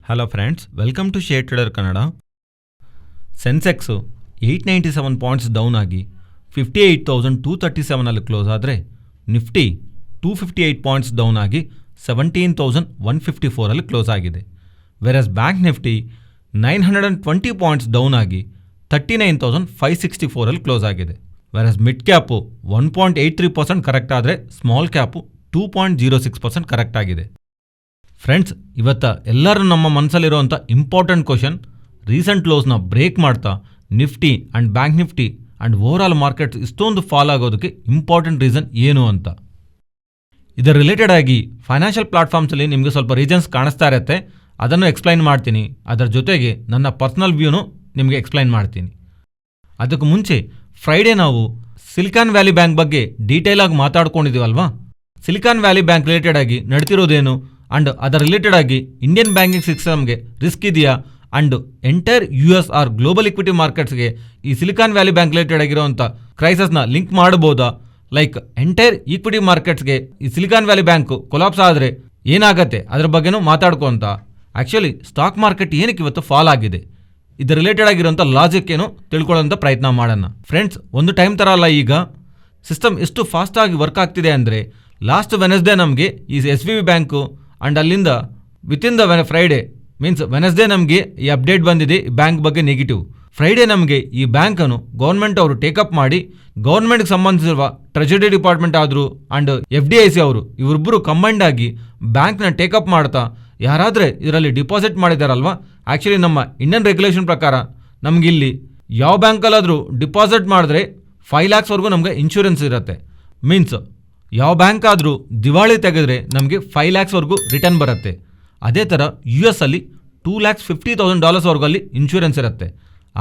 Hello friends, welcome to share trader Kannada. Sensex 897 points down ಆಗಿ 58,237 close ಆದರೆ Nifty 258 points down ಆಗಿ 17,154 close ಆಗಿದೆ. Virus bank Nifty 920 points down ಆಗಿ 39,564 close ಆಗಿದೆ. Virus mid cap 1.83% correct ಆದರೆ small cap 2.06% correct ಆಗಿದೆ. Friends, ಇವತ್ತು ಎಲ್ಲರೂ ನಮ್ಮ ಮನಸ್ಸಲ್ಲಿರುವಂಥ ಇಂಪಾರ್ಟೆಂಟ್ ಕ್ವಶನ್, ರೀಸೆಂಟ್ ಲೋಸ್ನ ಬ್ರೇಕ್ ಮಾಡ್ತಾ Nifty and bank Nifty and overall markets ಇಷ್ಟೊಂದು ಫಾಲ್ ಆಗೋದಕ್ಕೆ ಇಂಪಾರ್ಟೆಂಟ್ ರೀಸನ್ ಏನು ಅಂತ. ಇದರ ರಿಲೇಟೆಡ್ ಆಗಿ ಫೈನಾನ್ಷಿಯಲ್ ಪ್ಲಾಟ್ಫಾರ್ಮ್ಸಲ್ಲಿ ನಿಮಗೆ ಸ್ವಲ್ಪ ರೀಸನ್ಸ್ ಕಾಣಿಸ್ತಾ ಇರುತ್ತೆ, ಅದನ್ನು ಎಕ್ಸ್ಪ್ಲೈನ್ ಮಾಡ್ತೀನಿ. ಅದರ ಜೊತೆಗೆ ನನ್ನ ಪರ್ಸ್ನಲ್ ವ್ಯೂನು ನಿಮಗೆ ಎಕ್ಸ್ಪ್ಲೈನ್ ಮಾಡ್ತೀನಿ. ಅದಕ್ಕೆ ಮುಂಚೆ ಫ್ರೈಡೇ ನಾವು ಸಿಲಿಕಾನ್ ವ್ಯಾಲಿ ಬ್ಯಾಂಕ್ ಬಗ್ಗೆ ಡೀಟೇಲ್ ಆಗಿ ಮಾತಾಡ್ಕೊಂಡಿದ್ದೀವಲ್ವಾ. ಸಿಲಿಕಾನ್ ವ್ಯಾಲಿ ಬ್ಯಾಂಕ್ ರಿಲೇಟೆಡ್ ಆಗಿ ನಡ್ತಿರೋದೇನು ಆ್ಯಂಡ್ ಅದರ ರಿಲೇಟೆಡ್ ಆಗಿ ಇಂಡಿಯನ್ ಬ್ಯಾಂಕಿಂಗ್ ಸಿಸ್ಟಮ್ಗೆ ರಿಸ್ಕ್ ಇದೆಯಾ and entire US or global equity ಮಾರ್ಕೆಟ್ಸ್ಗೆ ಈ ಸಿಲಿಕಾನ್ ವ್ಯಾಲಿ ಬ್ಯಾಂಕ್ ರಿಲೇಟೆಡ್ ಆಗಿರೋವಂಥ ಕ್ರೈಸಸ್ನ ಲಿಂಕ್ ಮಾಡ್ಬೋದಾ, ಲೈಕ್ ಎಂಟೈರ್ ಈಕ್ವಿಟಿ ಮಾರ್ಕೆಟ್ಸ್ಗೆ ಈ ಸಿಲಿಕಾನ್ ವ್ಯಾಲಿ ಬ್ಯಾಂಕು ಕೊಲಾಪ್ಸ್ ಆದರೆ ಏನಾಗತ್ತೆ ಅದರ ಬಗ್ಗೆನೂ ಮಾತಾಡ್ಕೊಂತ ಆ್ಯಕ್ಚುಲಿ ಸ್ಟಾಕ್ ಮಾರ್ಕೆಟ್ ಏನಕ್ಕೆ ಇವತ್ತು ಫಾಲ್ ಆಗಿದೆ, ಇದರ ರಿಲೇಟೆಡ್ ಆಗಿರೋಂಥ ಲಾಜಿಕ್ ಏನು ತಿಳ್ಕೊಳ್ಳೋಂಥ ಪ್ರಯತ್ನ ಮಾಡೋಣ. ಫ್ರೆಂಡ್ಸ್, ಒಂದು ಟೈಮ್ ಥರ ಅಲ್ಲ, ಈಗ ಸಿಸ್ಟಮ್ ಎಷ್ಟು ಫಾಸ್ಟಾಗಿ ವರ್ಕ್ ಆಗ್ತಿದೆ ಅಂದರೆ ಲಾಸ್ಟ್ ವೆನಸ್ಡೇ ನಮಗೆ ಈ SVB ಬ್ಯಾಂಕು ಆ್ಯಂಡ್ ಅಲ್ಲಿಂದ within the Friday means Wednesday ನಮಗೆ ಈ ಅಪ್ಡೇಟ್ ಬಂದಿದೆ ಈ ಬ್ಯಾಂಕ್ ಬಗ್ಗೆ ನೆಗೆಟಿವ್. ಫ್ರೈಡೇ ನಮಗೆ ಈ ಬ್ಯಾಂಕನ್ನು ಗೌರ್ಮೆಂಟ್ ಅವರು ಟೇಕಪ್ ಮಾಡಿ ಗೌರ್ಮೆಂಟ್ಗೆ ಸಂಬಂಧಿಸಿರುವ ಟ್ರೆಜರಿ ಡಿಪಾರ್ಟ್ಮೆಂಟ್ ಆದರು ಆ್ಯಂಡ್ FDIC ಅವರು ಇವರಿಬ್ಬರು ಕಂಬೈಂಡ್ ಆಗಿ ಬ್ಯಾಂಕ್ನ ಟೇಕಪ್ ಮಾಡ್ತಾ ಯಾರಾದರೆ ಇದರಲ್ಲಿ ಡಿಪಾಸಿಟ್ ಮಾಡಿದಾರಲ್ವ, ಆ್ಯಕ್ಚುಲಿ ನಮ್ಮ ಇಂಡಿಯನ್ ರೆಗ್ಯುಲೇಷನ್ ಪ್ರಕಾರ ನಮಗಿಲ್ಲಿ ಯಾವ ಬ್ಯಾಂಕಲ್ಲಾದರೂ ಡಿಪಾಸಿಟ್ ಮಾಡಿದ್ರೆ 5 lakhsವರೆಗೂ ನಮಗೆ ಇನ್ಶೂರೆನ್ಸ್ ಇರುತ್ತೆ. ಮೀನ್ಸ್ ಯಾವ ಬ್ಯಾಂಕ್ ಆದರೂ ದಿವಾಳಿ ತೆಗೆದ್ರೆ ನಮಗೆ 5 lakhsವರೆಗೂ ರಿಟರ್ನ್ ಬರುತ್ತೆ. ಅದೇ ಥರ US ಅಲ್ಲಿ $250,000 ಅಲ್ಲಿ ಇನ್ಶೂರೆನ್ಸ್ ಇರುತ್ತೆ.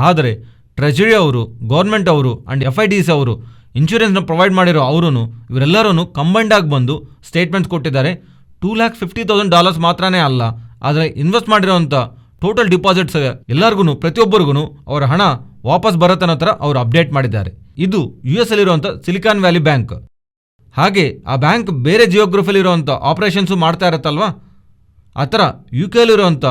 ಆದರೆ ಟ್ರೆಜರಿ ಅವರು, ಗೌರ್ಮೆಂಟ್ ಅವರು ಆ್ಯಂಡ್ FIDC ಅವರು ಇನ್ಶೂರೆನ್ಸ್ನ ಪ್ರೊವೈಡ್ ಮಾಡಿರೋ ಅವರು ಇವರೆಲ್ಲರೂ ಕಂಬೈಂಡ್ ಆಗಿ ಬಂದು ಸ್ಟೇಟ್ಮೆಂಟ್ಸ್ ಕೊಟ್ಟಿದ್ದಾರೆ. $250,000 ಮಾತ್ರನೇ ಅಲ್ಲ, ಆದರೆ ಇನ್ವೆಸ್ಟ್ ಮಾಡಿರೋಂಥ ಟೋಟಲ್ ಡಿಪಾಸಿಟ್ಸ್ ಎಲ್ಲರಿಗೂ ಪ್ರತಿಯೊಬ್ಬರಿಗೂ ಅವರ ಹಣ ವಾಪಸ್ ಬರುತ್ತೆ ಅನ್ನೋ ಥರ ಅವರು ಅಪ್ಡೇಟ್ ಮಾಡಿದ್ದಾರೆ. ಇದು US ಅಲ್ಲಿರುವಂಥ ಸಿಲಿಕಾನ್ ವ್ಯಾಲಿ ಬ್ಯಾಂಕ್. ಹಾಗೆ ಆ ಬ್ಯಾಂಕ್ ಬೇರೆ ಜಿಯೋಗ್ರಫಿಲಿರುವಂಥ ಆಪರೇಷನ್ಸು ಮಾಡ್ತಾ ಇರುತ್ತಲ್ವ, ಆ ಥರ UK ಅಲ್ಲಿರುವಂಥ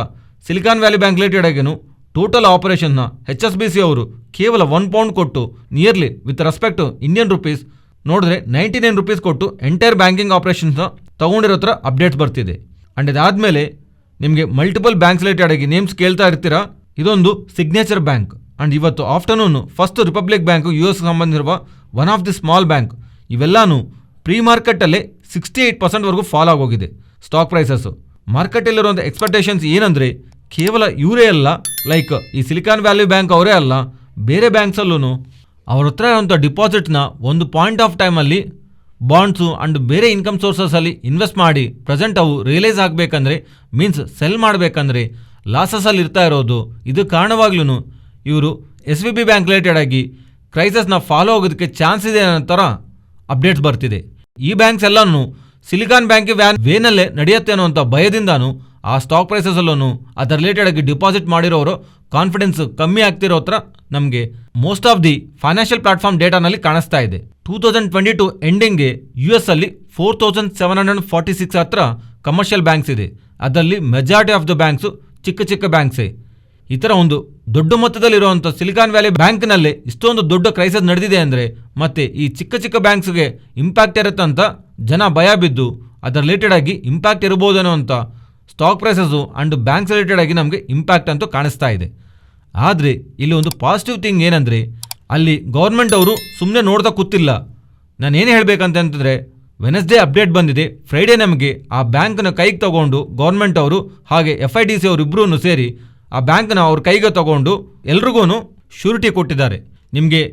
ಸಿಲಿಕಾನ್ ವ್ಯಾಲಿ ಬ್ಯಾಂಕ್ ರಿಲೇಟೆಡ್ ಆಗೇನು ಟೋಟಲ್ ಆಪರೇಷನ್ನ HSBC ಅವರು ಕೇವಲ £1 ಕೊಟ್ಟು nearly with respect Indian rupees ನೋಡಿದ್ರೆ 99 ರೂಪೀಸ್ ಕೊಟ್ಟು ಎಂಟೈರ್ ಬ್ಯಾಂಕಿಂಗ್ ಆಪರೇಷನ್ಸ್ನ ತೊಗೊಂಡಿರೋ ಥರ ಅಪ್ಡೇಟ್ಸ್ ಬರ್ತಿದೆ. ಆ್ಯಂಡ್ ಇದಾದಮೇಲೆ ನಿಮಗೆ ಮಲ್ಟಿಪಲ್ ಬ್ಯಾಂಕ್ಸ್ ರಿಲೇಟೆಡ್ ಆಗಿ ನೇಮ್ಸ್ ಕೇಳ್ತಾ ಇರ್ತೀರಾ. ಇದೊಂದು ಸಿಗ್ನೇಚರ್ ಬ್ಯಾಂಕ್ ಆ್ಯಂಡ್ ಇವತ್ತು afternoon first republic bank US ಸಂಬಂಧಿಸಿರುವ one of the small bank ಇವೆಲ್ಲನೂ ಪ್ರೀ ಮಾರ್ಕೆಟಲ್ಲೇ 68% ಫಾಲ್ ಆಗೋಗಿದೆ ಸ್ಟಾಕ್ ಪ್ರೈಸಸ್ಸು. ಮಾರ್ಕೆಟಲ್ಲಿರುವಂಥ ಎಕ್ಸ್ಪೆಕ್ಟೇಷನ್ಸ್ ಏನಂದರೆ ಕೇವಲ ಇವರೇ ಅಲ್ಲ, ಲೈಕ್ ಈ ಸಿಲಿಕಾನ್ ವ್ಯಾಲಿ ಬ್ಯಾಂಕ್ ಅವರೇ ಅಲ್ಲ, ಬೇರೆ ಬ್ಯಾಂಕ್ಸಲ್ಲೂ ಅವ್ರ ಹತ್ರ ಇರುವಂಥ ಡಿಪಾಸಿಟ್ನ ಒಂದು ಪಾಯಿಂಟ್ ಆಫ್ ಟೈಮಲ್ಲಿ ಬಾಂಡ್ಸು ಆ್ಯಂಡ್ ಬೇರೆ ಇನ್ಕಮ್ ಸೋರ್ಸಸಲ್ಲಿ ಇನ್ವೆಸ್ಟ್ ಮಾಡಿ ಪ್ರೆಸೆಂಟ್ ಅವು ರಿಯಲೈಸ್ ಆಗಬೇಕಂದ್ರೆ ಮೀನ್ಸ್ ಸೆಲ್ ಮಾಡಬೇಕಂದ್ರೆ ಲಾಸಸಲ್ಲಿ ಇರ್ತಾ ಇರೋದು. ಇದು ಕಾರಣವಾಗ್ಲೂ ಇವರು SVB ಬ್ಯಾಂಕ್ ರಿಲೇಟೆಡ್ ಆಗಿ ಕ್ರೈಸಸ್ನ ಫಾಲೋ ಆಗೋದಕ್ಕೆ ಚಾನ್ಸ್ ಇದೆ ಅನ್ನೋ ಥರ ಅಪ್ಡೇಟ್ಸ್ ಬರ್ತಿದೆ. ಈ ಬ್ಯಾಂಕ್ಸ್ ಎಲ್ಲನೂ ಸಿಲಿಕಾನ್ ಬ್ಯಾಂಕ್ ವೇನಲ್ಲೇ ನಡೆಯುತ್ತೆ ಅನ್ನುವಂಥ ಭಯದಿಂದಾನು ಆ ಸ್ಟಾಕ್ ಪ್ರೈಸಸಲ್ಲೂ ಅದರ ರಿಲೇಟೆಡ್ ಆಗಿ ಡಿಪಾಸಿಟ್ ಮಾಡಿರೋರು ಕಾನ್ಫಿಡೆನ್ಸ್ ಕಮ್ಮಿ ಆಗ್ತಿರೋ ಹತ್ರ ನಮಗೆ most of the financial platform ಡೇಟಾನಲ್ಲಿ ಕಾಣಿಸ್ತಾ ಇದೆ. 2022 ಎಂಡಿಂಗ್ಗೆ US ಅಲ್ಲಿ 4,746 ಹತ್ರ ಕಮರ್ಷಿಯಲ್ ಬ್ಯಾಂಕ್ಸ್ ಇದೆ. ಅದರಲ್ಲಿ ಮೆಜಾರಿಟಿ ಆಫ್ ದ ಬ್ಯಾಂಕ್ಸು ಚಿಕ್ಕ ಚಿಕ್ಕ ಬ್ಯಾಂಕ್ಸೇ. ಈ ಥರ ಒಂದು ದೊಡ್ಡ ಮೊತ್ತದಲ್ಲಿರುವಂಥ ಸಿಲಿಕಾನ್ ವ್ಯಾಲಿ ಬ್ಯಾಂಕ್ನಲ್ಲೇ ಇಷ್ಟೊಂದು ದೊಡ್ಡ ಕ್ರೈಸಸ್ ನಡೆದಿದೆ ಅಂದರೆ ಮತ್ತೆ ಈ ಚಿಕ್ಕ ಚಿಕ್ಕ ಬ್ಯಾಂಕ್ಸ್ಗೆ ಇಂಪ್ಯಾಕ್ಟ್ ಇರುತ್ತೆ ಅಂತ ಜನ ಭಯ ಬಿದ್ದು ಅದರ ರಿಲೇಟೆಡ್ ಆಗಿ ಇಂಪ್ಯಾಕ್ಟ್ ಇರ್ಬೋದೇನೋ ಅಂತ stock prices and banks related ಆಗಿ ನಮಗೆ ಇಂಪ್ಯಾಕ್ಟ್ ಅಂತೂ ಕಾಣಿಸ್ತಾ ಇದೆ. ಆದರೆ ಇಲ್ಲಿ ಒಂದು ಪಾಸಿಟಿವ್ ಥಿಂಗ್ ಏನಂದರೆ ಅಲ್ಲಿ ಗೌರ್ಮೆಂಟ್ ಅವರು ಸುಮ್ಮನೆ ನೋಡ್ತಾ ಕೂತಿಲ್ಲ. ನಾನೇನು ಹೇಳಬೇಕಂತಂದರೆ ವೆನಸ್ಡೇ ಅಪ್ಡೇಟ್ ಬಂದಿದೆ, ಫ್ರೈಡೇ ನಮಗೆ ಆ ಬ್ಯಾಂಕ್ನ ಕೈಗೆ ತಗೊಂಡು ಗೌರ್ಮೆಂಟ್ ಅವರು ಹಾಗೆ FIDC ಅವರು ಇಬ್ಬರೂ ಸೇರಿ ಆ ಬ್ಯಾಂಕ್ನ ಅವ್ರ ಕೈಗೆ ತಗೊಂಡು ಎಲ್ರಿಗೂ ಶ್ಯೂರಿಟಿ ಕೊಟ್ಟಿದ್ದಾರೆ.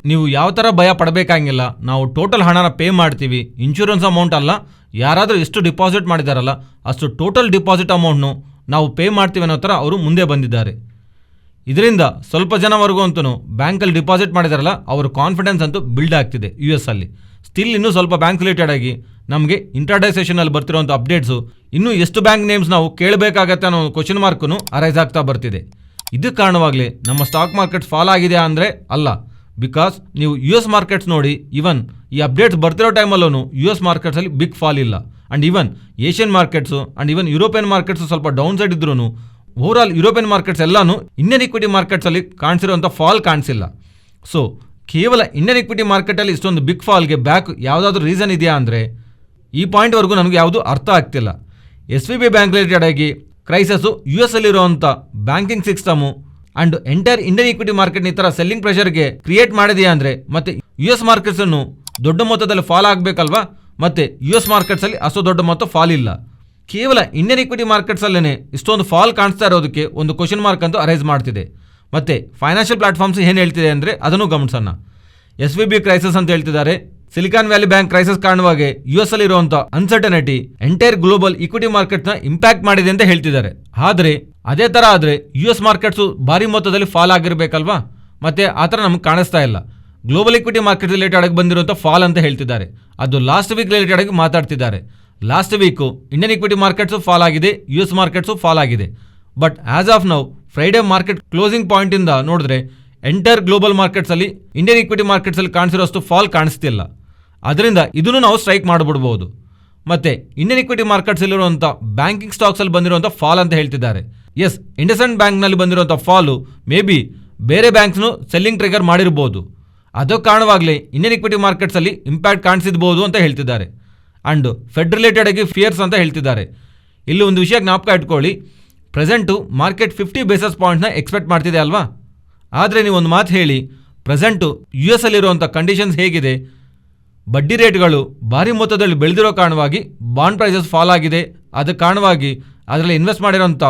ನೀವು ಯಾವ ಥರ ಭಯ ಪಡಬೇಕಾಗಿಲ್ಲ, ನಾವು ಟೋಟಲ್ ಹಣನ ಪೇ ಮಾಡ್ತೀವಿ, ಇನ್ಶೂರೆನ್ಸ್ ಅಮೌಂಟ್ ಅಲ್ಲ, ಯಾರಾದರೂ ಎಷ್ಟು ಡಿಪಾಸಿಟ್ ಮಾಡಿದಾರಲ್ಲ ಅಷ್ಟು ಟೋಟಲ್ ಡಿಪಾಸಿಟ್ ಅಮೌಂಟ್ನು ನಾವು ಪೇ ಮಾಡ್ತೀವಿ ಅನ್ನೋ ಥರ ಅವರು ಮುಂದೆ ಬಂದಿದ್ದಾರೆ. ಇದರಿಂದ ಸ್ವಲ್ಪ ಜನವರೆಗೂ ಅಂತೂ ಬ್ಯಾಂಕಲ್ಲಿ ಡಿಪಾಸಿಟ್ ಮಾಡಿದಾರಲ್ಲ ಅವ್ರ ಕಾನ್ಫಿಡೆನ್ಸ್ ಅಂತೂ ಬಿಲ್ಡ್ ಆಗ್ತಿದೆ US ಅಲ್ಲಿ. ಸ್ಟಿಲ್ ಇನ್ನೂ ಸ್ವಲ್ಪ ಬ್ಯಾಂಕ್ ರಿಲೇಟೆಡ್ ಆಗಿ ನಮಗೆ ಇಂಟ್ರಾಡೇ ಸೆಷನಲ್ಲಿ ಬರ್ತಿರೋಂಥ ಅಪ್ಡೇಟ್ಸು ಇನ್ನೂ ಎಷ್ಟು ಬ್ಯಾಂಕ್ ನೇಮ್ಸ್ ನಾವು ಕೇಳಬೇಕಾಗತ್ತೆ ಅನ್ನೋ ಕ್ವಶನ್ ಮಾರ್ಕೂ ಅರೈಸ್ ಆಗ್ತಾ ಬರ್ತಿದೆ. ಇದಕ್ಕೆ ಕಾರಣವಾಗಲಿ ನಮ್ಮ ಸ್ಟಾಕ್ ಮಾರ್ಕೆಟ್ಸ್ ಫಾಲ್ ಆಗಿದೆ ಅಂದರೆ ಅಲ್ಲ, ಬಿಕಾಸ್ ನೀವು US ಮಾರ್ಕೆಟ್ಸ್ ನೋಡಿ, ಈವನ್ ಈ ಅಪ್ಡೇಟ್ಸ್ ಬರ್ತಿರೋ ಟೈಮಲ್ಲೂ US ಮಾರ್ಕೆಟ್ಸಲ್ಲಿ ಬಿಗ್ ಫಾಲ್ ಇಲ್ಲ. And even Asian markets and even European markets ಸ್ವಲ್ಪ ಡೌನ್ ಸೈಡ್ ಇದ್ರೂ ಓವರಾಲ್ ಯುರೋಪಿಯನ್ ಮಾರ್ಕೆಟ್ಸ್ ಎಲ್ಲಾನು ಇಂಡಿಯನ್ ಇಕ್ವಿಟಿ ಮಾರ್ಕೆಟ್ಸಲ್ಲಿ ಕಾಣಿಸಿರುವಂಥ ಫಾಲ್ ಕಾಣಿಸಿಲ್ಲ. ಸೊ ಕೇವಲ ಇಂಡಿಯನ್ ಇಕ್ವಿಟಿ ಮಾರ್ಕೆಟಲ್ಲಿ ಇಷ್ಟೊಂದು ಬಿಗ್ ಫಾಲ್ಗೆ ಬ್ಯಾಕ್ ಯಾವುದಾದ್ರೂ ರೀಸನ್ ಇದೆಯಾ ಅಂದರೆ ಈ ಪಾಯಿಂಟ್ವರೆಗೂ ನನಗೆ ಯಾವುದು ಅರ್ಥ ಆಗ್ತಿಲ್ಲ. SVB ಬ್ಯಾಂಕ್ ರಿಲೇಟೆಡ್ ಆಗಿ ಕ್ರೈಸಸ್ಸು US ಅಲ್ಲಿರುವಂಥ banking system and entire Indian equity market ಈ ಥರ ಸೆಲ್ಲಿಂಗ್ ಪ್ರೆಷರ್ಗೆ ಕ್ರಿಯೇಟ್ ಮಾಡಿದೆಯಾ ಅಂದರೆ ಮತ್ತೆ US ಮಾರ್ಕೆಟ್ಸನ್ನು ದೊಡ್ಡ ಮೊತ್ತದಲ್ಲಿ ಫಾಲ್ ಆಗಬೇಕಲ್ವಾ, ಮತ್ತು US ಮಾರ್ಕೆಟ್ಸಲ್ಲಿ ಅಷ್ಟು ದೊಡ್ಡ ಮೊತ್ತ ಫಾಲ್ ಇಲ್ಲ. ಕೇವಲ ಇಂಡಿಯನ್ ಇಕ್ವಿಟಿ ಮಾರ್ಕೆಟ್ಸಲ್ಲೇ ಇಷ್ಟೊಂದು ಫಾಲ್ ಕಾಣಿಸ್ತಾ ಇರೋದಕ್ಕೆ ಒಂದು ಕ್ವಶನ್ ಮಾರ್ಕ್ ಅಂತೂ ಅರೈಸ್ ಮಾಡ್ತಿದೆ. ಮತ್ತು ಫೈನಾನ್ಷಿಯಲ್ ಪ್ಲಾಟ್ಫಾರ್ಮ್ಸ್ ಏನು ಹೇಳ್ತಿದೆ ಅಂದರೆ ಅದನ್ನು ಗಮನಿಸೋಣ. SVB ಕ್ರೈಸಿಸ್ ಅಂತ ಹೇಳ್ತಿದ್ದಾರೆ. ಸಿಲಿಕಾನ್ ವ್ಯಾಲಿ ಬ್ಯಾಂಕ್ ಕ್ರೈಸಿಸ್ ಕಾರಣವಾಗಿ US ಅಲ್ಲಿರುವಂಥ ಅನ್ಸರ್ಟನಿಟಿ ಎಂಟೈರ್ ಗ್ಲೋಬಲ್ ಇಕ್ವಿಟಿ ಮಾರ್ಕೆಟ್ನ ಇಂಪ್ಯಾಕ್ಟ್ ಮಾಡಿದೆ ಅಂತ ಹೇಳ್ತಿದ್ದಾರೆ. ಆದರೆ ಅದೇ ಥರ ಆದರೆ US ಮಾರ್ಕೆಟ್ಸು ಭಾರಿ ಮೊತ್ತದಲ್ಲಿ ಫಾಲ್ ಆಗಿರಬೇಕಲ್ವಾ, ಮತ್ತು ಆ ಥರ ನಮ್ಗೆ ಕಾಣಿಸ್ತಾ ಇಲ್ಲ. ಗ್ಲೋಬಲ್ ಇಕ್ವಿಟಿ ಮಾರ್ಕೆಟ್ ರಿಲೇಟೆಡ್ ಆಗಿ ಬಂದಿರುವಂಥ ಫಾಲ್ ಅಂತ ಹೇಳ್ತಿದ್ದಾರೆ. ಅದು ಲಾಸ್ಟ್ ವೀಕ್ ರಿಲೇಟೆಡ್ ಆಗಿ ಮಾತಾಡ್ತಿದ್ದಾರೆ. Last week Indian equity markets fall ಆಗಿದೆ, US ಮಾರ್ಕೆಟ್ಸು ಫಾಲ್ ಆಗಿದೆ. But as of now Friday market closing ಪಾಯಿಂಟಿಂದ ನೋಡಿದ್ರೆ ಎಂಟೈರ್ ಗ್ಲೋಬಲ್ ಮಾರ್ಕೆಟ್ಸಲ್ಲಿ ಇಂಡಿಯನ್ ಇಕ್ವಿಟಿ ಮಾರ್ಕೆಟ್ಸಲ್ಲಿ ಕಾಣಿಸಿರೋಷ್ಟು ಫಾಲ್ ಕಾಣಿಸ್ತಿಲ್ಲ. ಅದರಿಂದ ಇದನ್ನು ನಾವು ಸ್ಟ್ರೈಕ್ ಮಾಡಿಬಿಡ್ಬೋದು. ಮತ್ತು ಇಂಡಿಯನ್ ಇಕ್ವಿಟಿ ಮಾರ್ಕೆಟ್ಸಲ್ಲಿರುವಂಥ ಬ್ಯಾಂಕಿಂಗ್ ಸ್ಟಾಕ್ಸಲ್ಲಿ ಬಂದಿರುವಂಥ ಫಾಲ್ ಅಂತ ಹೇಳ್ತಿದ್ದಾರೆ. ಎಸ್, ಇಂಡಸ್ಇಂಡ್ ಬ್ಯಾಂಕ್ನಲ್ಲಿ ಬಂದಿರುವಂಥ ಫಾಲು ಮೇ ಬಿ ಬೇರೆ ಬ್ಯಾಂಕ್ಸ್ನು ಸೆಲ್ಲಿಂಗ್ ಟ್ರಿಗರ್ ಮಾಡಿರ್ಬೋದು. ಅದೋ ಕಾರಣವಾಗಲಿ ಇಂಡಿಯನ್ ಇಕ್ವಿಟಿ ಮಾರ್ಕೆಟ್ಸಲ್ಲಿ ಇಂಪ್ಯಾಕ್ಟ್ ಕಾಣಿಸಿದ್ಬೋದು ಅಂತ ಹೇಳ್ತಿದ್ದಾರೆ. ಆ್ಯಂಡ್ ಫೆಡ್ ರಿಲೇಟೆಡ್ ಆಗಿ ಫಿಯರ್ಸ್ ಅಂತ ಹೇಳ್ತಿದ್ದಾರೆ. ಇಲ್ಲಿ ಒಂದು ವಿಷಯ ಜ್ಞಾಪಕ ಇಟ್ಕೊಳ್ಳಿ, ಪ್ರೆಸೆಂಟು ಮಾರ್ಕೆಟ್ 50 ಬೇಸಿಸ್ ಪಾಯಿಂಟ್ನ ಎಕ್ಸ್ಪೆಕ್ಟ್ ಮಾಡ್ತಿದೆ ಅಲ್ವಾ. ಆದರೆ ನೀವು ಒಂದು ಮಾತು ಹೇಳಿ, ಪ್ರೆಸೆಂಟು US ಅಲ್ಲಿರುವಂಥ ಕಂಡೀಷನ್ಸ್ ಹೇಗಿದೆ, ಬಡ್ಡಿ ರೇಟ್ಗಳು ಭಾರಿ ಮೊತ್ತದಲ್ಲಿ ಬೆಳೆದಿರೋ ಕಾರಣವಾಗಿ ಬಾಂಡ್ ಪ್ರೈಸಸ್ ಫಾಲ್ ಆಗಿದೆ. ಅದಕ್ಕೆ ಕಾರಣವಾಗಿ ಅದರಲ್ಲಿ ಇನ್ವೆಸ್ಟ್ ಮಾಡಿರೋಂಥ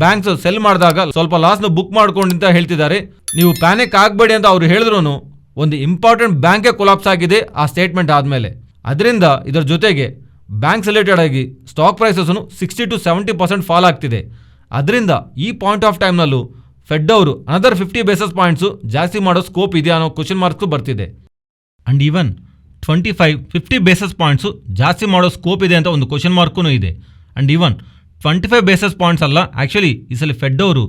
ಬ್ಯಾಂಕ್ಸ್ ಸೆಲ್ ಮಾಡಿದಾಗ ಸ್ವಲ್ಪ ಲಾಸ್ನ ಬುಕ್ ಮಾಡ್ಕೊಂಡು ಅಂತ ಹೇಳ್ತಿದ್ದಾರೆ. ನೀವು ಪ್ಯಾನಿಕ್ ಆಗಬೇಡಿ ಅಂತ ಅವ್ರು ಹೇಳಿದ್ರು ಒಂದು ಇಂಪಾರ್ಟೆಂಟ್ ಬ್ಯಾಂಕೇ ಕೊಲಾಪ್ಸ್ ಆಗಿದೆ ಆ ಸ್ಟೇಟ್ಮೆಂಟ್ ಆದಮೇಲೆ. ಅದರಿಂದ ಇದರ ಜೊತೆಗೆ ಬ್ಯಾಂಕ್ಸ್ ರಿಲೇಟೆಡ್ ಆಗಿ ಸ್ಟಾಕ್ ಪ್ರೈಸಸ್ನು 60 to 70% ಫಾಲ್ ಆಗ್ತಿದೆ. ಅದರಿಂದ ಈ ಪಾಯಿಂಟ್ ಆಫ್ ಟೈಮ್ನಲ್ಲೂ ಫೆಡ್ ಅವರು ಅನದರ್ 50 ಬೇಸಿಸ್ ಪಾಯಿಂಟ್ಸು ಜಾಸ್ತಿ ಮಾಡೋ ಸ್ಕೋಪ್ ಇದೆಯಾ ಅನ್ನೋ ಕ್ವಶನ್ ಮಾರ್ಕ್ಸು ಬರ್ತಿದೆ. ಆ್ಯಂಡ್ ಈವನ್ 25-50 ಬೇಸಿಸ್ ಪಾಯಿಂಟ್ಸು ಜಾಸ್ತಿ ಮಾಡೋ ಸ್ಕೋಪ್ ಇದೆ ಅಂತ ಒಂದು ಕ್ವಶನ್ ಮಾರ್ಕೂ ಇದೆ. ಆ್ಯಂಡ್ ಈವನ್ 25 ಬೇಸಿಸ್ ಪಾಯಿಂಟ್ಸ್ ಅಲ್ಲ, ಆ್ಯಕ್ಚುಲಿ ಈ ಸಲ ಫೆಡ್ ಅವರು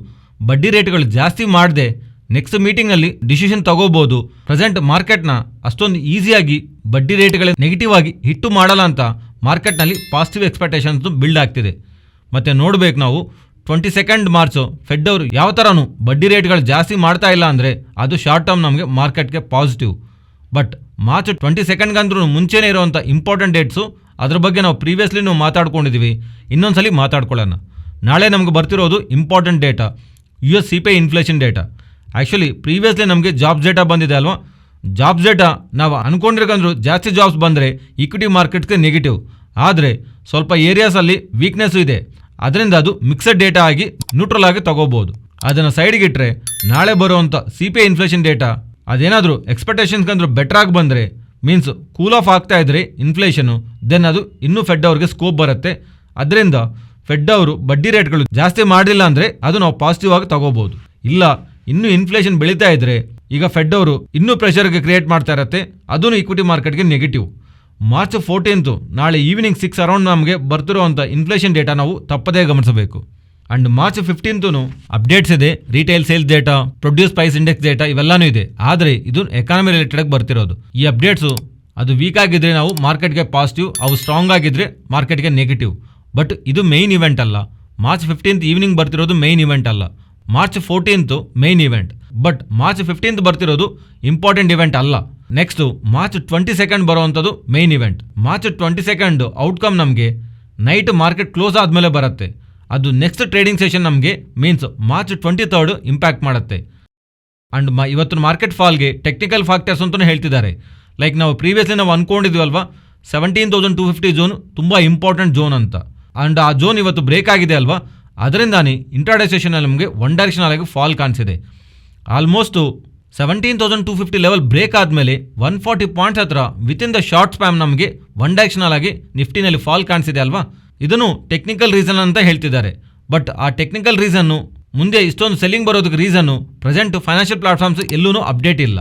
ಬಡ್ಡಿ ರೇಟ್ಗಳು ಜಾಸ್ತಿ ಮಾಡದೆ ನೆಕ್ಸ್ಟ್ ಮೀಟಿಂಗ್ನಲ್ಲಿ ಡಿಸಿಷನ್ ತಗೋಬೋದು. ಪ್ರೆಸೆಂಟ್ ಮಾರ್ಕೆಟ್ನ ಅಷ್ಟೊಂದು ಈಸಿಯಾಗಿ ಬಡ್ಡಿ ರೇಟ್ಗಳೇ ನೆಗೆಟಿವ್ ಆಗಿ ಹಿಟ್ಟು ಮಾಡಲ್ಲ ಅಂತ ಮಾರ್ಕೆಟ್ನಲ್ಲಿ ಪಾಸಿಟಿವ್ ಎಕ್ಸ್ಪೆಕ್ಟೇಷನ್ಸ್ ಬಿಲ್ಡ್ ಆಗ್ತಿದೆ. ಮತ್ತು ನೋಡಬೇಕು ನಾವು 22 ಮಾರ್ಚು ಫೆಡ್ ಅವರು ಯಾವ ಥರನೂ ಬಡ್ಡಿ ರೇಟ್ಗಳು ಜಾಸ್ತಿ ಮಾಡ್ತಾ ಇಲ್ಲ ಅಂದರೆ ಅದು ಶಾರ್ಟ್ ಟರ್ಮ್ ನಮಗೆ ಮಾರ್ಕೆಟ್ಗೆ ಪಾಸಿಟಿವ್. ಬಟ್ ಮಾರ್ಚ್ 22 ಮುಂಚೆನೇ ಇರುವಂಥ ಇಂಪಾರ್ಟೆಂಟ್ ಡೇಟ್ಸು, ಅದ್ರ ಬಗ್ಗೆ ನಾವು ಪ್ರೀವಿಯಸ್ಲಿ ನಾವು ಮಾತಾಡ್ಕೊಂಡಿದ್ದೀವಿ. ಇನ್ನೊಂದ್ಸಲಿ ಮಾತಾಡ್ಕೊಳ್ಳೋಣ. ನಾಳೆ ನಮಗೆ ಬರ್ತಿರೋದು important data, US CPI inflation data. Actually previously ನಮಗೆ ಜಾಬ್ಸ್ ಡೇಟಾ ಬಂದಿದೆ ಅಲ್ವಾ. ಜಾಬ್ಸ್ ಡೇಟಾ ನಾವು ಅಂದ್ಕೊಂಡಿರ್ಕಂದ್ರು ಜಾಸ್ತಿ ಜಾಬ್ಸ್ ಬಂದರೆ ಇಕ್ವಿಟಿ ಮಾರ್ಕೆಟ್ಗೆ ನೆಗೆಟಿವ್, ಆದರೆ ಸ್ವಲ್ಪ ಏರಿಯಾಸಲ್ಲಿ ವೀಕ್ನೆಸ್ಸು ಇದೆ. ಅದರಿಂದ ಅದು ಮಿಕ್ಸಡ್ ಡೇಟಾ ಆಗಿ ನ್ಯೂಟ್ರಲ್ ಆಗಿ ತಗೋಬೋದು. ಅದನ್ನು ಸೈಡ್ಗಿಟ್ರೆ ನಾಳೆ ಬರುವಂಥ CPI ಇನ್ಫ್ಲೇಷನ್ ಡೇಟಾ ಅದೇನಾದರೂ ಎಕ್ಸ್ಪೆಕ್ಟೇಷನ್ಸ್ಗಂದ್ರೂ ಬೆಟರ್ ಆಗಿ ಬಂದರೆ, ಮೀನ್ಸ್ ಕೂಲ್ ಆಫ್ ಆಗ್ತಾ ಇದ್ರೆ ಇನ್ಫ್ಲೇಷನು, ದೆನ್ ಅದು ಇನ್ನೂ ಫೆಡ್ ಅವ್ರಿಗೆ ಸ್ಕೋಪ್ ಬರುತ್ತೆ. ಅದರಿಂದ ಫೆಡ್ ಅವರು ಬಡ್ಡಿ ರೇಟ್ಗಳು ಜಾಸ್ತಿ ಮಾಡಲಿಲ್ಲ ಅಂದರೆ ಅದು ನಾವು ಪಾಸಿಟಿವ್ ಆಗಿ ತಗೋಬೋದು. ಇಲ್ಲ ಇನ್ನೂ ಇನ್ಫ್ಲೇಷನ್ ಬೆಳೀತಾ ಇದ್ರೆ ಈಗ ಫೆಡ್ ಅವರು ಇನ್ನೂ ಪ್ರೆಷರ್ಗೆ ಕ್ರಿಯೇಟ್ ಮಾಡ್ತಾ ಇರತ್ತೆ, ಅದೂ ಇಕ್ವಿಟಿ ಮಾರ್ಕೆಟ್ಗೆ ನೆಗೆಟಿವ್. ಮಾರ್ಚ್ 14 ನಾಳೆ ಈವ್ನಿಂಗ್ 6 ಅರೌಂಡ್ ನಮಗೆ ಬರ್ತಿರೋವಂಥ ಇನ್ಫ್ಲೇಷನ್ ಡೇಟಾ ನಾವು ತಪ್ಪದೇ ಗಮನಿಸಬೇಕು. ಆ್ಯಂಡ್ ಮಾರ್ಚ್ 15 ಅಪ್ಡೇಟ್ಸ್ ಇದೆ, retail sales data, produce price index data ಇವೆಲ್ಲನೂ ಇದೆ. ಆದರೆ ಇದು ಎಕಾನಮಿ ರಿಲೇಟೆಡ್ ಬರ್ತಿರೋದು. ಈ ಅಪ್ಡೇಟ್ಸು ಅದು ವೀಕ್ ಆಗಿದ್ರೆ ನಾವು ಮಾರ್ಕೆಟ್ಗೆ ಪಾಸಿಟಿವ್, ಅವು ಸ್ಟ್ರಾಂಗ್ ಆಗಿದ್ರೆ ಮಾರ್ಕೆಟ್ಗೆ ನೆಗೆಟಿವ್. ಬಟ್ ಇದು ಮೇನ್ ಇವೆಂಟ್ ಅಲ್ಲ. ಮಾರ್ಚ್ 15 ಈವ್ನಿಂಗ್ ಬರ್ತಿರೋದು ಮೇನ್ ಇವೆಂಟ್ ಅಲ್ಲ. March 14 main event. But March 15 ಬರ್ತಿರೋದು ಇಂಪಾರ್ಟೆಂಟ್ ಇವೆಂಟ್ ಅಲ್ಲ. ನೆಕ್ಸ್ಟು ಮಾರ್ಚ್ 22 ಬರುವಂಥದ್ದು ಮೇನ್ ಇವೆಂಟ್. ಮಾರ್ಚ್ 22 ಔಟ್ಕಮ್ ನಮಗೆ ನೈಟ್ ಮಾರ್ಕೆಟ್ ಕ್ಲೋಸ್ ಆದಮೇಲೆ ಬರುತ್ತೆ. ಅದು ನೆಕ್ಸ್ಟ್ ಟ್ರೇಡಿಂಗ್ ಸೆಷನ್ ನಮಗೆ ಮೀನ್ಸ್ ಮಾರ್ಚ್ 23 ಇಂಪ್ಯಾಕ್ಟ್ ಮಾಡುತ್ತೆ. ಆ್ಯಂಡ್ ಇವತ್ತಿನ ಮಾರ್ಕೆಟ್ ಫಾಲ್ಗೆ ಟೆಕ್ನಿಕಲ್ ಫ್ಯಾಕ್ಟರ್ಸ್ ಅಂತಲೂ ಹೇಳ್ತಿದ್ದಾರೆ. ಲೈಕ್ ನಾವು ಪ್ರೀವಿಯಸ್ಲಿ ನಾವು ಅಂದ್ಕೊಂಡಿದ್ವಲ್ವಾ 17,250 ಝೋನ್ ತುಂಬ ಇಂಪಾರ್ಟೆಂಟ್ ಝೋನ್ ಅಂತ. ಆ್ಯಂಡ್ ಆ ಝೋನ್ ಇವತ್ತು ಬ್ರೇಕ್ ಆಗಿದೆ ಅಲ್ವಾ, ಅದರಿಂದಾನೇ ಇಂಟ್ರಾಡೇ ಸೆಷನಲ್ಲಿ ನಮಗೆ ಒನ್ ಡೈರೆಕ್ಷನಲ್ ಆಗಿ ಫಾಲ್ ಕಾಣಿಸಿದೆ. ಆಲ್ಮೋಸ್ಟು 17,250 ಲೆವೆಲ್ ಬ್ರೇಕ್ ಆದಮೇಲೆ 140 ಪಾಯಿಂಟ್ಸ್ ಹತ್ರ ವಿತಿನ್ ದ ಶಾರ್ಟ್ ಸ್ಪ್ಯಾಮ್ ನಮಗೆ ಒನ್ ಡೈರೆಕ್ಷನಲ್ ಆಗಿ ನಿಫ್ಟಿನಲ್ಲಿ ಫಾಲ್ ಕಾಣಿಸಿದೆ ಅಲ್ವಾ. ಇದನ್ನು ಟೆಕ್ನಿಕಲ್ ರೀಸನ್ ಅಂತ ಹೇಳ್ತಿದ್ದಾರೆ. ಬಟ್ ಆ ಟೆಕ್ನಿಕಲ್ ರೀಸನ್ನು ಮುಂದೆ ಇಷ್ಟೊಂದು ಸೆಲ್ಲಿಂಗ್ ಬರೋದಕ್ಕೆ ರೀಸನ್ನು ಪ್ರೆಸೆಂಟ್ ಫೈನಾನ್ಷಿಯಲ್ ಪ್ಲಾಟ್ಫಾರ್ಮ್ಸ್ ಎಲ್ಲೂ ಅಪ್ಡೇಟ್ ಇಲ್ಲ.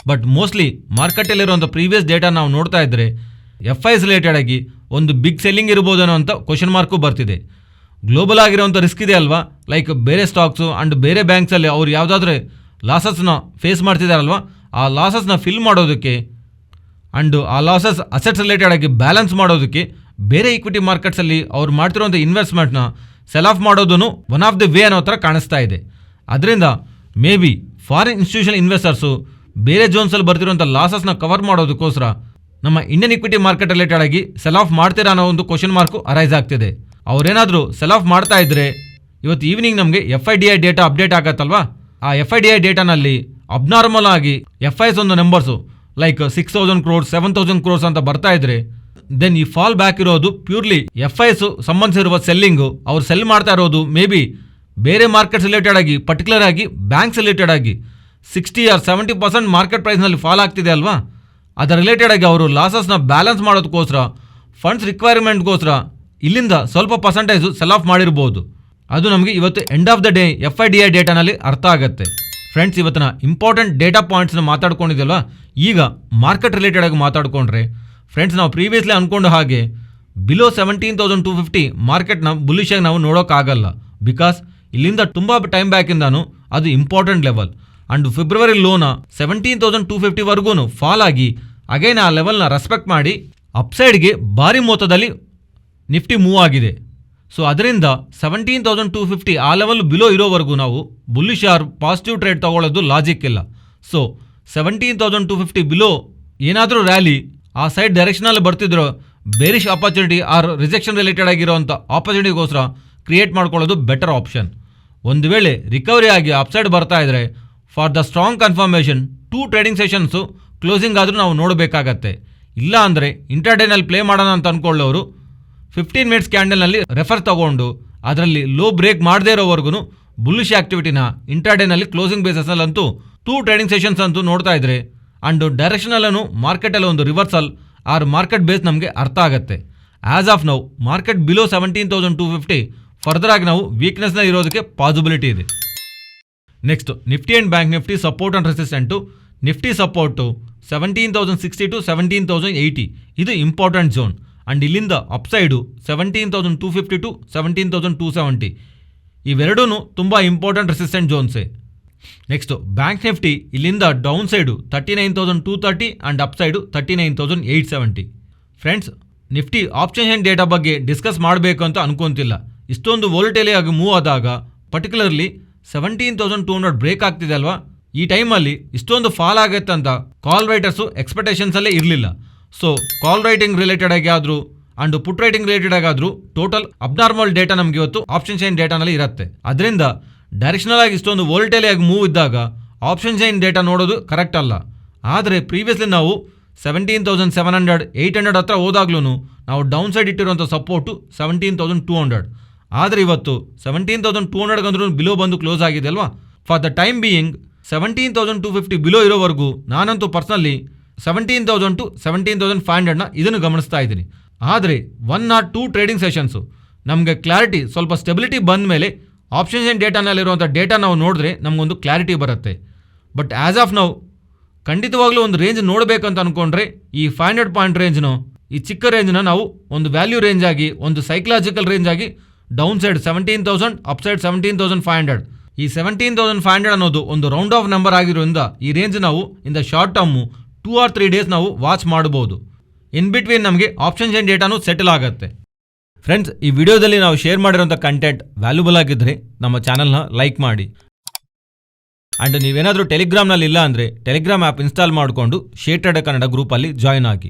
ಬಟ್ ಮೋಸ್ಟ್ಲಿ ಮಾರ್ಕೆಟಲ್ಲಿರುವಂಥ ಪ್ರೀವಿಯಸ್ ಡೇಟಾ ನಾವು ನೋಡ್ತಾ ಇದ್ದರೆ FIs ರಿಲೇಟೆಡ್ ಆಗಿ ಒಂದು ಬಿಗ್ ಸೆಲ್ಲಿಂಗ್ ಇರ್ಬೋದೇನೋ ಅಂತ ಕ್ವಶನ್ ಮಾರ್ಕು ಬರ್ತಿದೆ. ಗ್ಲೋಬಲ್ ಆಗಿರೋಂಥ ರಿಸ್ಕ್ ಇದೆ ಅಲ್ವಾ, ಲೈಕ್ ಬೇರೆ ಸ್ಟಾಕ್ಸು ಆ್ಯಂಡ್ ಬೇರೆ ಬ್ಯಾಂಕ್ಸಲ್ಲಿ ಅವ್ರು ಯಾವುದಾದ್ರೂ ಲಾಸಸ್ನ ಫೇಸ್ ಮಾಡ್ತಿದ್ದಾರಲ್ವ, ಆ ಲಾಸಸ್ನ ಫಿಲ್ ಮಾಡೋದಕ್ಕೆ ಆ್ಯಂಡ್ ಆ ಲಾಸಸ್ ಅಸೆಟ್ಸ್ ರಿಲೇಟೆಡ್ ಆಗಿ ಬ್ಯಾಲೆನ್ಸ್ ಮಾಡೋದಕ್ಕೆ ಬೇರೆ ಈಕ್ವಿಟಿ ಮಾರ್ಕೆಟ್ಸಲ್ಲಿ ಅವ್ರು ಮಾಡ್ತಿರೋಂಥ ಇನ್ವೆಸ್ಟ್ಮೆಂಟ್ನ ಸೆಲ್ ಆಫ್ ಮಾಡೋದೂ ಒನ್ ಆಫ್ ದಿ ವೇ ಅನ್ನೋ ಥರ ಕಾಣಿಸ್ತಾ ಇದೆ. ಅದರಿಂದ maybe foreign institutional investors ಬೇರೆ ಜೋನ್ಸಲ್ಲಿ ಬರ್ತಿರುವಂಥ ಲಾಸಸ್ನ ಕವರ್ ಮಾಡೋದಕ್ಕೋಸ್ಕರ ನಮ್ಮ ಇಂಡಿಯನ್ ಇಕ್ವಿಟಿ ಮಾರ್ಕೆಟ್ ರಿಲೇಟೆಡ್ ಆಗಿ ಸೆಲ್ ಆಫ್ ಮಾಡ್ತೀರಾ ಅನ್ನೋ ಒಂದು ಕ್ವಶನ್ ಮಾರ್ಕು ಅರೈಸ್ ಆಗ್ತಿದೆ. ಅವರೇನಾದರೂ ಸೆಲ್ ಆಫ್ ಮಾಡ್ತಾ ಇದ್ರೆ ಇವತ್ತು ಈವ್ನಿಂಗ್ ನಮಗೆ FIDI ಡೇಟಾ ಅಪ್ಡೇಟ್ ಆಗತ್ತಲ್ವಾ, ಆ FIDI ಡೇಟಾನಲ್ಲಿ ಅಬ್ನಾರ್ಮಲ್ ಆಗಿ FIs ಒಂದು ನಂಬರ್ಸು ಲೈಕ್ 6,000 crores 7,000 crores ಅಂತ ಬರ್ತಾ ಇದ್ರೆ ದೆನ್ ಈ ಫಾಲ್ ಬ್ಯಾಕ್ ಇರೋದು ಪ್ಯೂರ್ಲಿ FIs ಸಂಬಂಧಿಸಿರುವ ಸೆಲ್ಲಿಂಗು. ಅವ್ರು ಸೆಲ್ ಮಾಡ್ತಾ ಇರೋದು ಮೇ ಬಿ ಬೇರೆ ಮಾರ್ಕೆಟ್ಸ್ ರಿಲೇಟೆಡ್ ಆಗಿ, ಪರ್ಟಿಕ್ಯುಲರ್ ಆಗಿ ಬ್ಯಾಂಕ್ಸ್ ರಿಲೇಟೆಡ್ ಆಗಿ 60 or 70% ಮಾರ್ಕೆಟ್ ಪ್ರೈಸ್ನಲ್ಲಿ ಫಾಲ್ ಆಗ್ತಿದೆ ಅಲ್ವಾ, ಅದರ ರಿಲೇಟೆಡ್ ಆಗಿ ಅವರು ಲಾಸಸ್ನ ಬ್ಯಾಲೆನ್ಸ್ ಮಾಡೋದಕ್ಕೋಸ್ಕರ ಫಂಡ್ಸ್ ರಿಕ್ವೈರ್ಮೆಂಟ್ಗೋಸ್ಕರ ಇಲ್ಲಿಂದ ಸ್ವಲ್ಪ ಪರ್ಸೆಂಟೇಜು ಸೆಲ್ ಆಫ್ ಮಾಡಿರ್ಬೋದು. ಅದು ನಮಗೆ ಇವತ್ತು end of the day FIDI ಡೇಟಾನಲ್ಲಿ ಅರ್ಥ ಆಗುತ್ತೆ. ಫ್ರೆಂಡ್ಸ್, ಇವತ್ತಿನ ಇಂಪಾರ್ಟೆಂಟ್ ಡೇಟಾ ಪಾಯಿಂಟ್ಸ್ನ ಮಾತಾಡ್ಕೊಂಡಿದ್ದಲ್ವ, ಈಗ ಮಾರ್ಕೆಟ್ ರಿಲೇಟೆಡ್ ಆಗಿ ಮಾತಾಡ್ಕೊಂಡ್ರೆ ಫ್ರೆಂಡ್ಸ್, ನಾವು ಪ್ರೀವಿಯಸ್ಲಿ ಅಂದ್ಕೊಂಡು ಹಾಗೆ ಬಿಲೋ 17,250 ಮಾರ್ಕೆಟ್ನ ಬುಲಿಶಾಗಿ ನಾವು ನೋಡೋಕ್ಕಾಗಲ್ಲ. ಬಿಕಾಸ್ ಇಲ್ಲಿಂದ ತುಂಬ ಟೈಮ್ ಬ್ಯಾಕಿಂದಾನು ಅದು ಇಂಪಾರ್ಟೆಂಟ್ ಲೆವೆಲ್. ಆ್ಯಂಡ್ ಫೆಬ್ರವರಿ ಲೋನ 17,250ವರೆಗೂ ಫಾಲ್ ಆಗಿ ಅಗೈನ್ ಆ ಲೆವೆಲ್ನ ರೆಸ್ಪೆಕ್ಟ್ ಮಾಡಿ ಅಪ್ಸೈಡ್ಗೆ ಭಾರಿ ಮೊತ್ತದಲ್ಲಿ ನಿಫ್ಟಿ ಮೂವ್ ಆಗಿದೆ. ಸೊ ಅದರಿಂದ 17,250 ಆ ಲೆವೆಲ್ ಬಿಲೋ ಇರೋವರೆಗೂ ನಾವು ಬುಲ್ಲಿಶ್ ಆರ್ ಪಾಸಿಟಿವ್ ಟ್ರೇಡ್ ತೊಗೊಳ್ಳೋದು ಲಾಜಿಕ್ ಇಲ್ಲ. ಸೊ 17,250 ಬಿಲೋ ಏನಾದರೂ ರ್ಯಾಲಿ ಆ ಸೈಡ್ ಡೈರೆಕ್ಷನಲ್ಲಿ ಬರ್ತಿದ್ರು bearish opportunity or rejection related ಆಗಿರೋಂಥ ಆಪರ್ಚುನಿಟಿಗೋಸ್ಕರ ಕ್ರಿಯೇಟ್ ಮಾಡ್ಕೊಳ್ಳೋದು ಬೆಟರ್ ಆಪ್ಷನ್. ಒಂದು ವೇಳೆ ರಿಕವರಿ ಆಗಿ ಅಪ್ಸೈಡ್ ಬರ್ತಾ ಇದ್ರೆ for the strong confirmation 2 trading sessions closing ಆದರೂ ನಾವು ನೋಡಬೇಕಾಗತ್ತೆ. ಇಲ್ಲ ಅಂದರೆ ಇಂಟ್ರಾಡೇನಲ್ಲಿ ಪ್ಲೇ ಮಾಡೋಣ ಅಂತ ಅಂದ್ಕೊಳ್ಳೋರು 15 ಮಿನಿಟ್ಸ್ ಕ್ಯಾಂಡಲ್ನಲ್ಲಿ ರೆಫರ್ ತಗೊಂಡು ಅದರಲ್ಲಿ ಲೋ ಬ್ರೇಕ್ ಮಾಡದೇ ಇರೋವರೆಗೂ ಬುಲ್ಲಿಶ್ ಆಕ್ಟಿವಿಟಿನ ಇಂಟ್ರಾಡೇನಲ್ಲಿ ಕ್ಲೋಸಿಂಗ್ ಬೇಸಸ್ನಲ್ಲಂತೂ 2 ಟ್ರೇಡಿಂಗ್ ಸೆಷನ್ಸ್ ಅಂತೂ ನೋಡ್ತಾ ಇದ್ರೆ ಆ್ಯಂಡ್ ಡೈರೆಕ್ಷನಲ್ಲೂ ಮಾರ್ಕೆಟಲ್ಲಿ ಒಂದು ರಿವರ್ಸಲ್ ಆರ್ ಮಾರ್ಕೆಟ್ ಬೇಸ್ ನಮಗೆ ಅರ್ಥ ಆಗುತ್ತೆ. As of now market below 17,250 further ಆಗಿ ನಾವು ವೀಕ್ನೆಸ್ನ ಇರೋದಕ್ಕೆ ಪಾಸಿಬಿಲಿಟಿ ಇದೆ. Next Nifty and bank Nifty support and resistant. Nifty support 17,060 to 17,080 ಇದು ಇಂಪಾರ್ಟೆಂಟ್ ಝೋನ್. ಆ್ಯಂಡ್ ಇಲ್ಲಿಂದ ಅಪ್ಸೈಡು 17,250 to 17,270 ಇವೆರಡೂ ತುಂಬ ಇಂಪಾರ್ಟೆಂಟ್ ರೆಸಿಸ್ಟೆಂಟ್ ಝೋನ್ಸೇ. ನೆಕ್ಸ್ಟು ಬ್ಯಾಂಕ್ ನಿಫ್ಟಿ ಇಲ್ಲಿಂದ down side 39,230 and upside 39,870. Friends, Nifty option data ಬಗ್ಗೆ ಡಿಸ್ಕಸ್ ಮಾಡಬೇಕು ಅಂತ ಅನ್ಕೊಂತಿಲ್ಲ. ಇಷ್ಟೊಂದು ವೋಲ್ಟೇಲಿ ಆಗಿ ಮೂವ್ ಆದಾಗ ಪರ್ಟಿಕ್ಯುಲರ್ಲಿ 17,200 ಬ್ರೇಕ್ ಆಗ್ತಿದೆ ಅಲ್ವಾ, ಈ ಟೈಮಲ್ಲಿ ಇಷ್ಟೊಂದು ಫಾಲ್ ಆಗುತ್ತೆ ಅಂತ ಕಾಲ್ ರೈಟರ್ಸು ಎಕ್ಸ್ಪೆಕ್ಟೇಷನ್ಸಲ್ಲೇ ಇರಲಿಲ್ಲ. ಸೊ ಕಾಲ್ ರೈಟಿಂಗ್ ರಿಲೇಟೆಡ್ ಆಗಿ ಆದರೂ ಆ್ಯಂಡ್ ಪುಟ್ ರೈಟಿಂಗ್ ರಿಲೇಟೆಡ್ ಆಗಾದರೂ ಟೋಟಲ್ ಅಬ್ನಾರ್ಮಲ್ ಡೇಟಾ ನಮಗೆ ಇವತ್ತು ಆಪ್ಷನ್ ಚೈನ್ ಡೇಟಾನಲ್ಲಿ ಇರುತ್ತೆ. ಅದರಿಂದ ಡೈರೆಕ್ಷನಲ್ ಆಗಿ ಇಷ್ಟೊಂದು ವೋಲ್ಟೇಲಿ ಆಗಿ ಮೂವ್ ಇದ್ದಾಗ ಆಪ್ಷನ್ ಚೈನ್ ಡೇಟಾ ನೋಡೋದು ಕರೆಕ್ಟ್ ಅಲ್ಲ. ಆದರೆ ಪ್ರೀವಿಯಸ್ಲಿ ನಾವು 17,700 800 ಹತ್ರ ಹೋದಾಗ್ಲೂ ನಾವು ಡೌನ್ ಸೈಡ್ ಇಟ್ಟಿರುವಂಥ ಸಪೋರ್ಟು 17,200. ಆದರೆ ಇವತ್ತು 17,200 ಅಂದ್ರೂ ಬಿಲೋ ಬಂದು ಕ್ಲೋಸ್ ಆಗಿದೆ ಅಲ್ವಾ. For the time being 17,250 below ಇರೋವರೆಗೂ ನಾನಂತೂ ಪರ್ಸ್ನಲಿ 17,000 to 17,500ನ ಇದನ್ನು ಗಮನಿಸ್ತಾ ಇದ್ದೀನಿ. ಆದರೆ 1 or 2 ಟ್ರೇಡಿಂಗ್ ಸೆಷನ್ಸು ನಮಗೆ ಕ್ಲಾರಿಟಿ ಸ್ವಲ್ಪ ಸ್ಟೆಬಿಲಿಟಿ ಬಂದ ಮೇಲೆ ಆಪ್ಷನ್ಸ್ ಆ್ಯಂಡ್ ಡೇಟಾನಲ್ಲಿರುವಂಥ ಡೇಟಾ ನಾವು ನೋಡಿದ್ರೆ ನಮಗೊಂದು ಕ್ಲಾರಿಟಿ ಬರುತ್ತೆ. ಬಟ್ ಆ್ಯಸ್ ಆಫ್ ನೌ ಖಂಡಿತವಾಗ್ಲೂ ಒಂದು ರೇಂಜ್ ನೋಡಬೇಕಂತ ಅಂದ್ಕೊಂಡ್ರೆ ಈ 500 ಪಾಯಿಂಟ್ ರೇಂಜ್ನು, ಈ ಚಿಕ್ಕ ರೇಂಜ್ನ ನಾವು ಒಂದು ವ್ಯಾಲ್ಯೂ ರೇಂಜ್ ಆಗಿ, ಒಂದು ಸೈಕಲಾಜಿಕಲ್ ರೇಂಜ್ ಆಗಿ ಡೌನ್ ಸೈಡ್ 17,000 ಅಪ್ಸೈಡ್ 17,500. ಈ 17,500 ಅನ್ನೋದು ಒಂದು ರೌಂಡ್ ಆಫ್ ನಂಬರ್ ಆಗಿರೋದ್ರಿಂದ ಈ ರೇಂಜ್ ನಾವು in the short term 2 or 3 days ನಾವು ವಾಚ್ ಮಾಡ್ಬೋದು. ಇನ್ ಬಿಟ್ವೀನ್ ನಮಗೆ ಆಪ್ಷನ್ಸ್ ಆ್ಯಂಡ್ ಡೇಟಾನು ಸೆಟಲ್ ಆಗುತ್ತೆ. ಫ್ರೆಂಡ್ಸ್, ಈ ವಿಡಿಯೋದಲ್ಲಿ ನಾವು ಶೇರ್ ಮಾಡಿರೋಂಥ ಕಂಟೆಂಟ್ ವ್ಯಾಲ್ಯೂಬಲ್ ಆಗಿದ್ದರೆ ನಮ್ಮ ಚಾನಲ್ನ ಲೈಕ್ ಮಾಡಿ. ಆ್ಯಂಡ್ ನೀವೇನಾದರೂ ಟೆಲಿಗ್ರಾಮ್ನಲ್ಲಿ ಇಲ್ಲ ಅಂದರೆ ಟೆಲಿಗ್ರಾಮ್ ಆ್ಯಪ್ ಇನ್ಸ್ಟಾಲ್ ಮಾಡಿಕೊಂಡು ಶೇರ್ ಟ್ರೇಡರ್ ಕನ್ನಡ ಗ್ರೂಪಲ್ಲಿ ಜಾಯ್ನ್ ಆಗಿ.